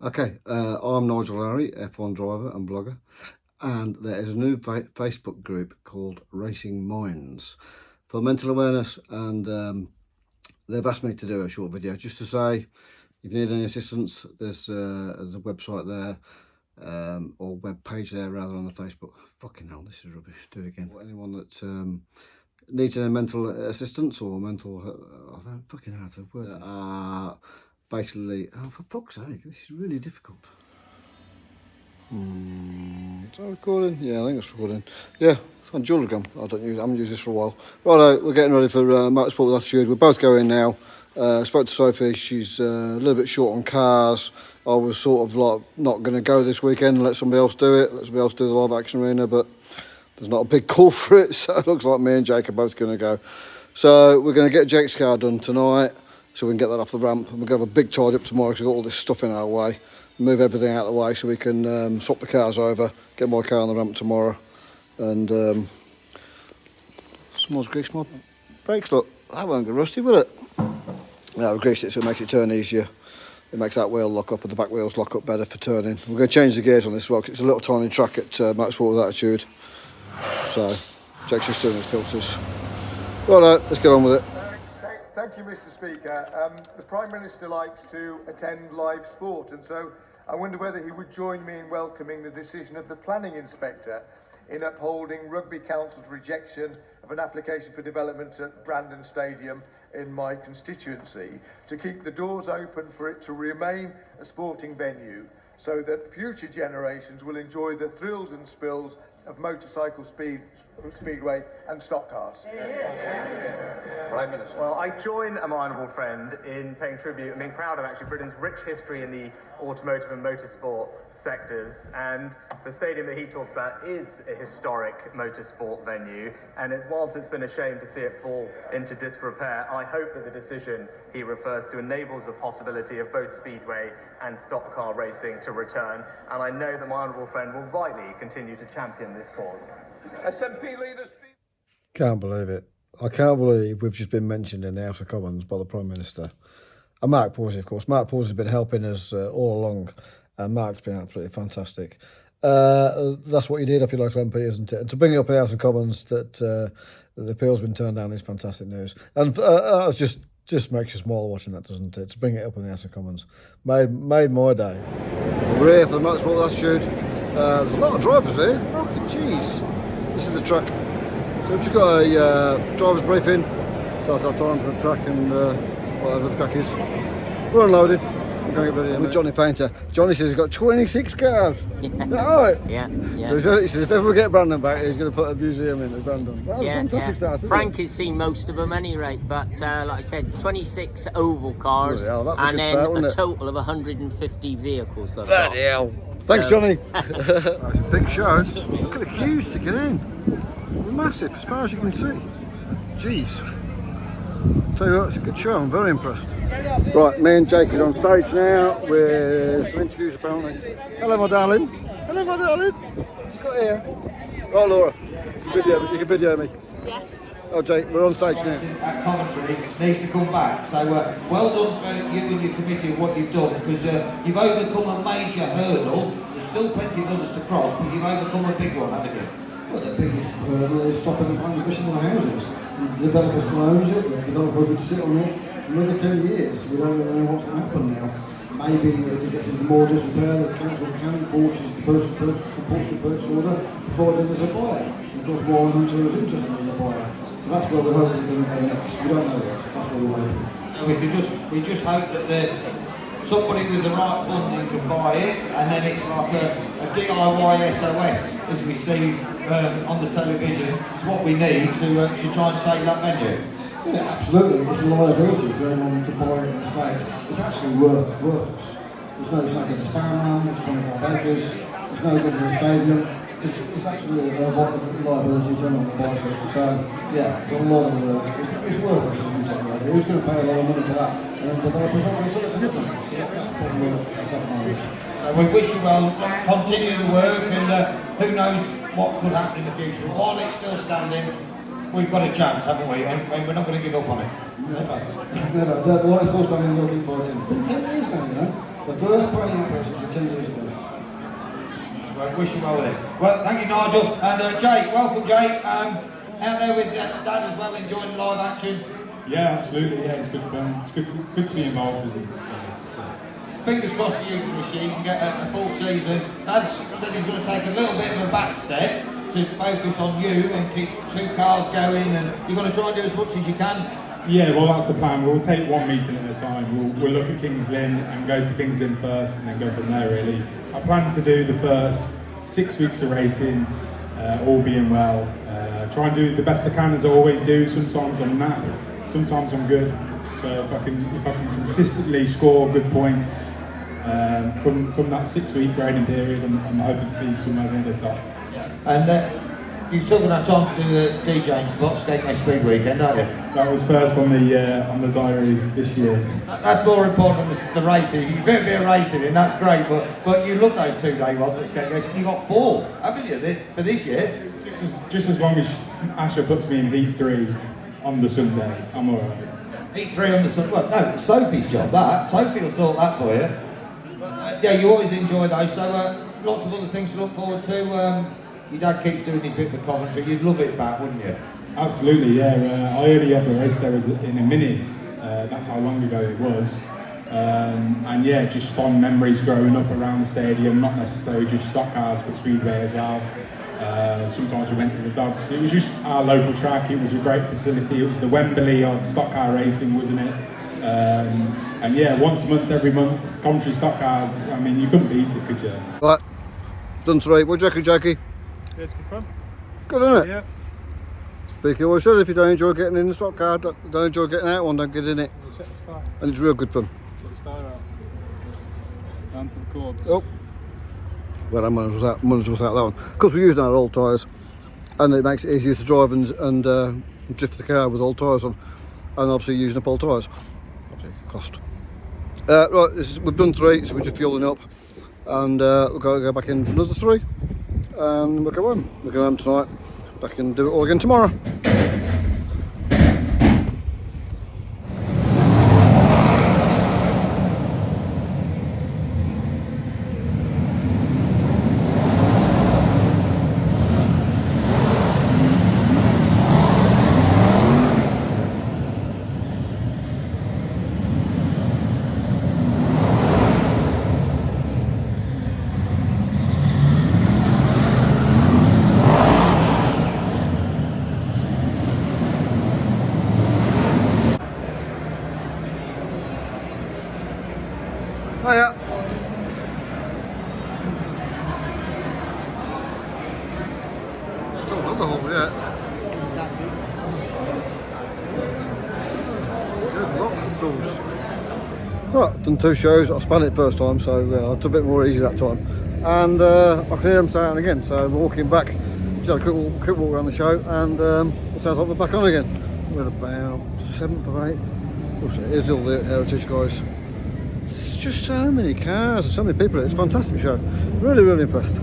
Okay, I'm Nigel Larry, F1 driver and blogger, and there is a new Facebook group called Racing Minds for mental awareness, and they've asked me to do a short video just to say, if you need any assistance, there's a website there, or web page there rather, on the Facebook. Fucking hell, this is rubbish. Do it again. Anyone that needs any mental assistance or mental, I don't fucking know how to word it. Basically, oh, for fuck's sake, this is really difficult. Is that recording? Yeah, I think it's recording. Yeah, it's on dual again. I haven't used this for a while. Righto, we're getting ready for Motorsport with Attitude. We're both going now. Spoke to Sophie. She's a little bit short on cars. I was sort of like not going to go this weekend and let somebody else do it. Let somebody else do the live action arena, but there's not a big call for it, so it looks like me and Jake are both going to go. So we're going to get Jake's car done tonight, so we can get that off the ramp, and we're going to have a big tidy up tomorrow because we've got all this stuff in our way. Move everything out of the way so we can swap the cars over, get my car on the ramp tomorrow, and someone's greased my brakes. Look, that won't get rusty, will it? No, we greased it so it makes it turn easier. It makes that wheel lock up and the back wheels lock up better for turning. We're going to change the gears on this as well because it's a little tiny track at Motorsport with Attitude. So, Jake's just doing his filters. Right, let's get on with it. Thank you, Mr. Speaker. The Prime Minister likes to attend live sport, and so I wonder whether he would join me in welcoming the decision of the Planning Inspector in upholding Rugby Council's rejection of an application for development at Brandon Stadium in my constituency to keep the doors open for it to remain a sporting venue so that future generations will enjoy the thrills and spills of motorcycle speedway and stock cars. Prime Minister. Well, I join my honourable friend in paying tribute and being proud of actually Britain's rich history in the automotive and motorsport sectors, and the stadium that he talks about is a historic motorsport venue, and whilst it's been a shame to see it fall into disrepair, I hope that the decision he refers to enables the possibility of both speedway and stock car racing to return, and I know that my honourable friend will rightly continue to champion this cause. SNP leader Steve. Can't believe it. I can't believe we've just been mentioned in the House of Commons by the Prime Minister. And Mark Pawsey, of course. Mark Pawsey has been helping us all along, and Mark's been absolutely fantastic. That's what you need off your local MP, isn't it? And to bring it up in the House of Commons that the appeal's been turned down is fantastic news. And it just makes you smile watching that, doesn't it? To bring it up in the House of Commons. Made my day. We're here for the Motorsport Attitude. There's a lot of drivers here. Fucking jeez. This is the track. So we've just got a driver's briefing. Starts our time for the track and whatever the crack is. We're unloaded. We're going to get ready with Johnny Painter. Johnny says he's got 26 cars. Yeah. Is that right? Yeah. So he says if ever we get Brandon back, he's going to put a museum in at Brandon. That's fantastic start, isn't Frank it? has seen most of them any rate, but like I said, 26 oval cars, and then a total of 150 vehicles. Bloody hell. Thanks, Johnny. That's a big show. Look at the queues to get in. Massive, as far as you can see. Jeez. Tell you what, it's a good show. I'm very impressed. Right, me and Jake are on stage now with some interviews apparently. Hello, my darling. Hello, my darling. What's got here? Oh, Laura, you can video me. Yes. Oh, Jake, we're on stage now. At Coventry needs to come back. So well done for you and your committee of what you've done, because you've overcome a major hurdle. There's still plenty of others to cross, but you've overcome a big one, haven't you? Well, the biggest hurdle is stopping the demolition of the houses. The developer still owns it, the developer would sit on it another 10 years. We don't really know what's going to happen now. Maybe if it gets into more disrepair, the council can force the purchase order, provided there's a buyer. Of course, Warren Hunter is interested in the buyer. So that's where we're hoping we're going to go next. We don't know yet. That's where we're hoping. So we just hope that somebody with the right funding can buy it, and then it's like a DIY SOS, as we see on the television. It's what we need to try and save that venue. Yeah, absolutely. It's a liability for anyone to buy it in the States. It's actually worthless. It's no good to farmland, it's 25 acres, it's no good to the stadium. It's actually a liability to anyone to buy it. So, yeah, it's a lot of work. It's worthless, as we talk about it. Who's going to pay a lot of money for that? And the developer's not going to sell it for nothing. So we wish you well, continue the work, and who knows what could happen in the future. But while it's still standing, we've got a chance, haven't we? And we're not going to give up on it. Never. While it's still standing, we'll keep fighting. It's been 10 years now, you know. The first playing impressions were 2 years ago. Well, wish you well with it. Well, thank you, Nigel. And Jake, welcome, Jake. Out there with Dad as well, enjoying live action. Yeah, absolutely. Yeah, it's good fun. It's good to be involved, isn't it? So, Fingers crossed for you, Machine, can get a full season. Dad's said he's going to take a little bit of a back step to focus on you and keep 2 cars going, and you're going to try and do as much as you can. yeah, well, that's the plan. We'll take one meeting at a time. We'll look at Kings Lynn and go to Kings Lynn first, and then go from there. Really, I plan to do the first 6 weeks of racing, all being well. Try and do the best I can, as I always do. Sometimes I'm naff, sometimes I'm good. So if I can consistently score good points from that 6 week grading period, I'm hoping to be somewhere near the top. And you're still going to have time to do the DJing spot, Skegness Speed Weekend, aren't you? That was first on the diary this year. That's more important than the racing. You've got a bit of racing in, that's great, but you love those 2-day ones at Skegness, and you got 4, haven't you, for this year? Just as long as Asher puts me in Heat 3 on the Sunday, I'm alright. Heat 3 on the Sunday. Well, no, it's Sophie's job, that. Sophie will sort that for you. But, yeah, you always enjoy those, so lots of other things to look forward to. Your dad keeps doing his bit for Coventry. You'd love it back, wouldn't you? Absolutely, yeah. I only ever raced there in a Mini. That's how long ago it was. And yeah, just fond memories growing up around the stadium, not necessarily just stock cars, but Speedway as well. Sometimes we went to the Dogs. It was just our local track. It was a great facility. It was the Wembley of stock car racing, wasn't it? And yeah, once a month, every month, Coventry stock cars. I mean, you couldn't beat it, could you? Right, done 3. What do you reckon, Jackie? Yeah, it's good fun. Good, isn't it? Yeah. Speaking always said, if you don't enjoy getting in the stock car, don't enjoy getting out one, don't get in it. We'll set the start. And it's real good fun. Set the start out. Down to the cords. Oh. Well, I might as well without that one. Because we're using our old tyres, and it makes it easier to drive and drift the car with old tyres on, and obviously using up old tyres. Obviously, cost. Right, we've done 3, so we're just fueling up, and we've got to go back in for another 3, and we'll go home. We'll go home tonight, back and do it all again tomorrow. Hiya. Still another hole yet. Good, lots of stalls. Right, done 2 shows. I spun it first time, so it's a bit more easy that time. And I can hear them starting again, so we're walking back. Just had a quick walk around the show, and it sounds like we're back on again. We're about 7th or 8th. Here's all the Heritage guys. It's just so many cars and so many people. It's a fantastic show. Really, really impressed.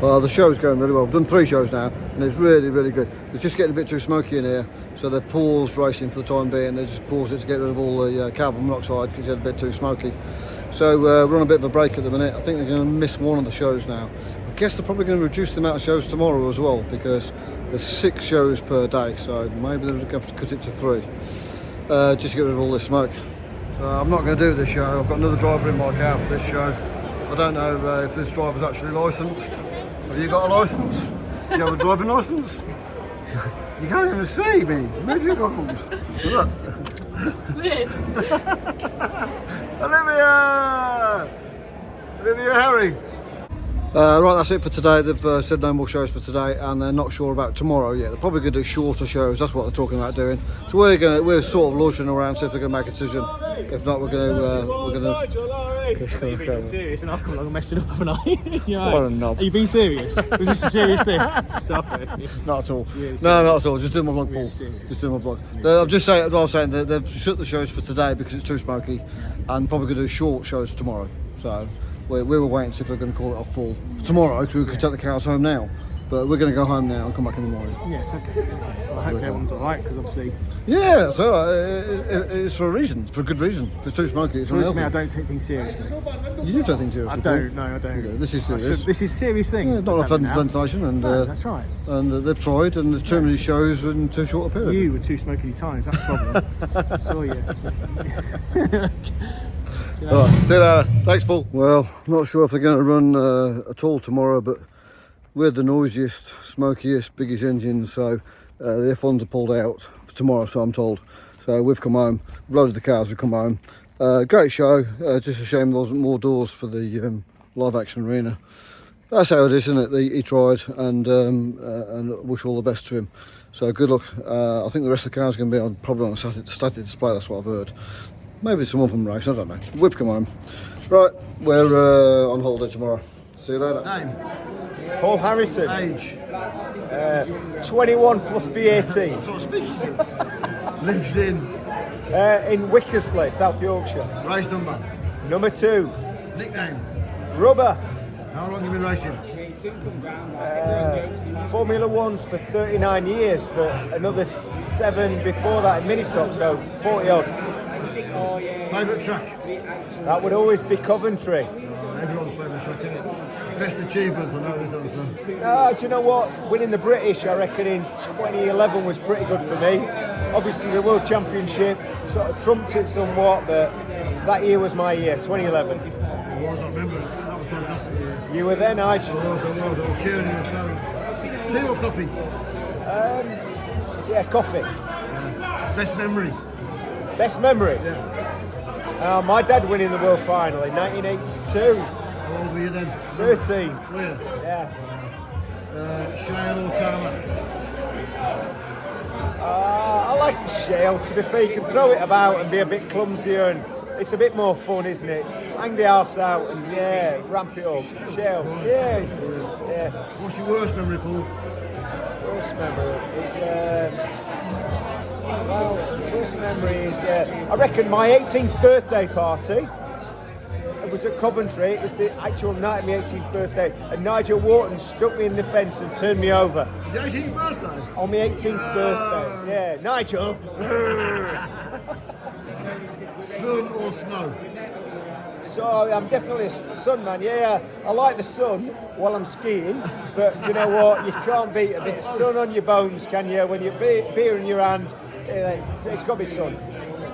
Well, the show's going really well. We've done 3 shows now, and it's really, really good. It's just getting a bit too smoky in here, so they've paused racing for the time being. They just paused it to get rid of all the carbon monoxide because it's a bit too smoky. So we're on a bit of a break at the minute. I think they're going to miss one of the shows now. I guess they're probably going to reduce the amount of shows tomorrow as well, because there's 6 shows per day, so maybe they're going to have to cut it to 3 just to get rid of all this smoke. I'm not going to do this show. I've got another driver in my car for this show. I don't know if this driver's actually licensed. Have you got a licence? Do you have a driving licence? You can't even see me. Move your goggles. Look. Olivia! Olivia Harry! Right, that's it for today. They've said no more shows for today, and they're not sure about tomorrow yet. They're probably going to do shorter shows. That's what they're talking about doing. So we're sort of launching around, see if they're going to make a decision. If not, we're going to. You're being serious, and I've come along and messed it up, haven't I? What a knob. Are you being serious? Was this a serious thing? Sorry. Not at all. Really No, not at all. Just doing my vlog, Really Paul. serious. Just doing my vlog. I'm just saying. What I'm saying, they've shut the shows for today because it's too smoky, and probably going to do short shows tomorrow. So we were waiting to see if they're going to call it off full tomorrow, because we could take the cars home now. But we're going to go home now and come back in the morning. Yes, okay. Well, hopefully everyone's alright, because obviously... Yeah, so it's for a reason. It's for a good reason. If it's too smoky, it's Trust unhealthy. me, I don't take things seriously. You do take things seriously. I don't, no, I don't. Yeah, this is serious. This is a serious thing. Yeah, it's not a ventilation, and No, that's right. And they've tried, and there's too many shows in too short a period. You were too smoky times, that's the problem. I saw you. Right, see you later. Thanks, Paul. Well, not sure if they're going to run at all tomorrow, but we're the noisiest, smokiest, biggest engines, so the F1s are pulled out for tomorrow, so I'm told. So we've come home, loaded the cars, we've come home. Great show, just a shame there wasn't more doors for the live action arena. That's how it is, isn't it? He tried, and wish all the best to him. So good luck. I think the rest of the cars are going to be probably on a static display, that's what I've heard. Maybe someone from the race, I don't know. We've come home. Right, we're on holiday tomorrow. See you later. Name? Paul Harrison. Age? 21 plus VAT. Sort of speaking. Lives in? In Wickersley, South Yorkshire. Race number? Number 2. Nickname? Rubber. How long have you been racing? Formula One's for 39 years, but another 7 before that in Mini-Stock, so 40 odd. Favourite track? That would always be Coventry. Everyone's favourite track, isn't it? Best achievement, I know this answer. Do you know what? Winning the British, I reckon, in 2011 was pretty good for me. Obviously, the World Championship sort of trumped it somewhat, but that year was my year, 2011. It was, I remember it. That was a fantastic year. You were there, Nigel? I was cheering in the stands. Tea or coffee? Yeah, coffee. Best memory? Best memory? Yeah. My dad winning the World Final in 1982. How old were you then? 13. Were you? Yeah. Shale or tarmac? I like shale, to be fair. You can throw it about and be a bit clumsier, and it's a bit more fun, isn't it? Hang the arse out and, yeah, ramp it up. Shale. Yeah, yeah. What's your worst memory, Paul? Worst memory is... worst memory is... I reckon my 18th birthday party. It was at Coventry. It was the actual night of my 18th birthday, and Nigel Wharton stuck me in the fence and turned me over. Your 18th birthday? On my 18th birthday. Yeah, Nigel. Sun or snow? So I'm definitely a sun man. Yeah, I like the sun while I'm skiing, but do you know what? You can't beat a bit of sun on your bones, can you? When you're beer in your hand, it's got to be sun.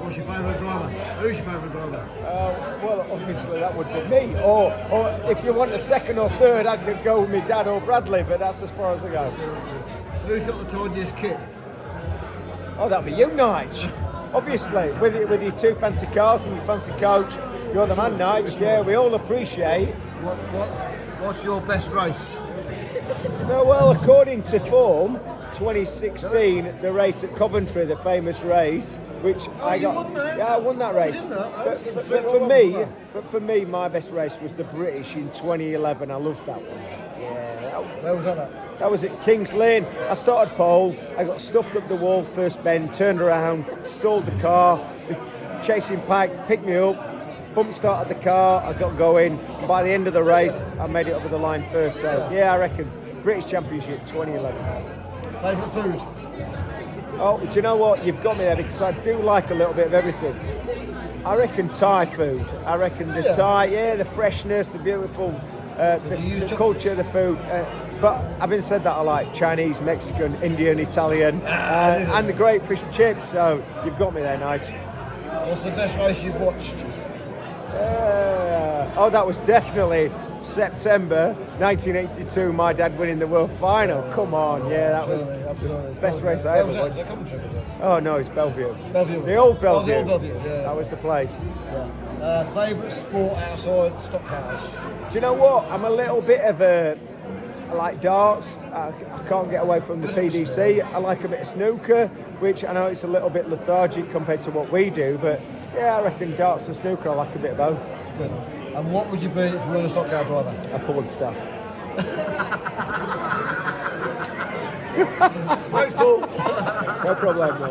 What's your favourite driver? Who's your favourite driver? Well, obviously that would be me. Or if you want a second or third, I could go with my dad or Bradley, but that's as far as I go. Who's got the tidiest kit? Oh, that'd be you, Nige. Obviously, with your 2 fancy cars and your fancy coach, you're the man, Nige. Yeah, we all appreciate. What's your best race? No, well, according to form, 2016, the race at Coventry, the famous race, which I got. Won that? Yeah, I won that race. But for me, my best race was the British in 2011. I loved that one. Yeah. Where was that at? That was at Kings Lane. I started pole. I got stuffed up the wall first bend, turned around, stalled the car. The chasing pack picked me up. Bump started the car. I got going. And by the end of the race, I made it over the line first. So yeah, I reckon British Championship 2011. Favourite food? Oh, do you know what? You've got me there because I do like a little bit of everything. I reckon Thai food. I reckon the Thai, the freshness, the beautiful, the culture of the food. But having said that, I like Chinese, Mexican, Indian, Italian, and the great fish and chips. So you've got me there, Nige. What's the best race you've watched? That was definitely September 1982, my dad winning the World Final. Come on, that was the best race I ever watched. Oh no, it's Bellevue. Bellevue. The old Bellevue. Oh, the old Bellevue, yeah. That was the place. Favourite sport outside stock cars? Do you know what? I'm a little bit of I like darts. I can't get away from the PDC. I like a bit of snooker, which I know it's a little bit lethargic compared to what we do, but yeah, I reckon darts and snooker, I like a bit of both. Good. And what would you be if you were a stock car driver? A porn star. Thanks, Paul. No problem, no.